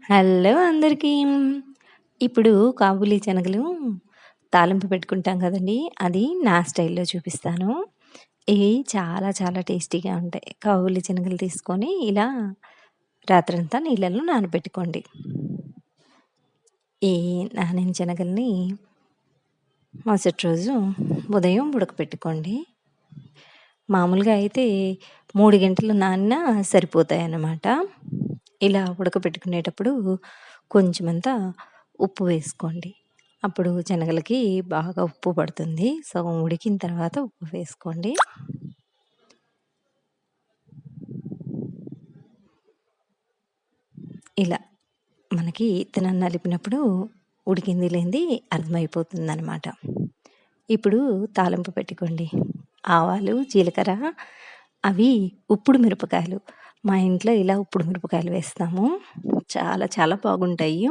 Hello అందరికీ. ఇప్పుడు కాబూలీ శనగలు తాలింపు పెట్టుకుంటాం కదండీ! అది నా స్టైల్‌లో చూపిస్తాను. ఇవి చాలా చాలా టేస్టీగా ఉంటాయి. కాబూలీ శనగలు తీసుకొని ఇలా రాత్రంతా నీళ్ళలో నానబెట్టుకోండి. ఈ నానిన శనగల్ని మరుసటి రోజు ఉదయం ఉడకపెట్టుకోండి. మామూలుగా అయితే 3 గంటలు నానినా సరిపోతాయన్నమాట. ఇలా ఉడకపెట్టుకునేటప్పుడు కొంచెమంత ఉప్పు వేసుకోండి. అప్పుడు శనగలకి బాగా ఉప్పు పడుతుంది. సగం ఉడికిన తర్వాత ఉప్పు వేసుకోండి. ఇలా మనకి ఇత్తనం నలిపినప్పుడు ఉడికింది లేనిది అర్థమైపోతుందనమాట. ఇప్పుడు తాలింపు పెట్టుకోండి. ఆవాలు, జీలకర్ర, అవి ఉప్పుడు మిరపకాయలు. మా ఇంట్లో ఇలా ఉప్పుడు మిరపకాయలు వేస్తాము. చాలా చాలా బాగుంటాయి.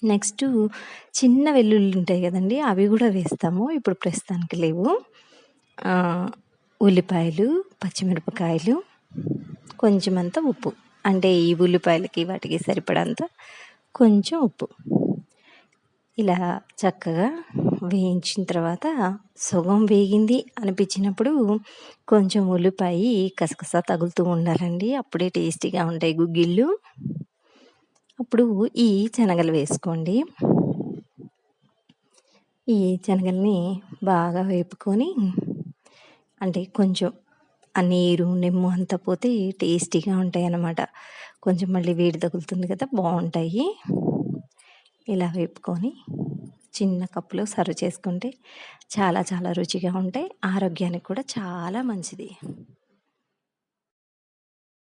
నెక్స్టు చిన్న వెల్లుల్లుంటాయి గదండీ! అవి గూడా వేస్తాము. ఇప్పుడు ప్రస్తుతానికి లేవు. ఉల్లిపాయలు, పచ్చిమిరపకాయలు, కొంచెమంత ఉప్పు. అంటే ఈ ఉల్లిపాయలకి వాటికి సరిపడంత కొంచెం ఉప్పు. ఇలా చక్కగా వేయించిన తర్వాత సగం వేగింది అనిపించినప్పుడు కొంచెం ఉల్లిపాయి కసకసా తగులుతూ ఉండాలండి. అప్పుడే టేస్టీగా ఉంటాయి గుగ్గిళ్ళు. అప్పుడు ఈ శనగలు వేసుకోండి. ఈ శనగల్ని బాగా వేపుకొని అంటే కొంచెం ఆ నీరు, నిమ్ము అంతా పోతే టేస్టీగా ఉంటాయన్నమాట. కొంచెం మళ్ళీ వేడి తగులుతుంది కదా! బావుంటాయి. ఇలా వేపుకొని చిన్న కప్పులో సర్వ్ చేసుకుంటే చాలా చాలా రుచిగా ఉంటాయి. ఆరోగ్యానికి కూడా చాలా మంచిది.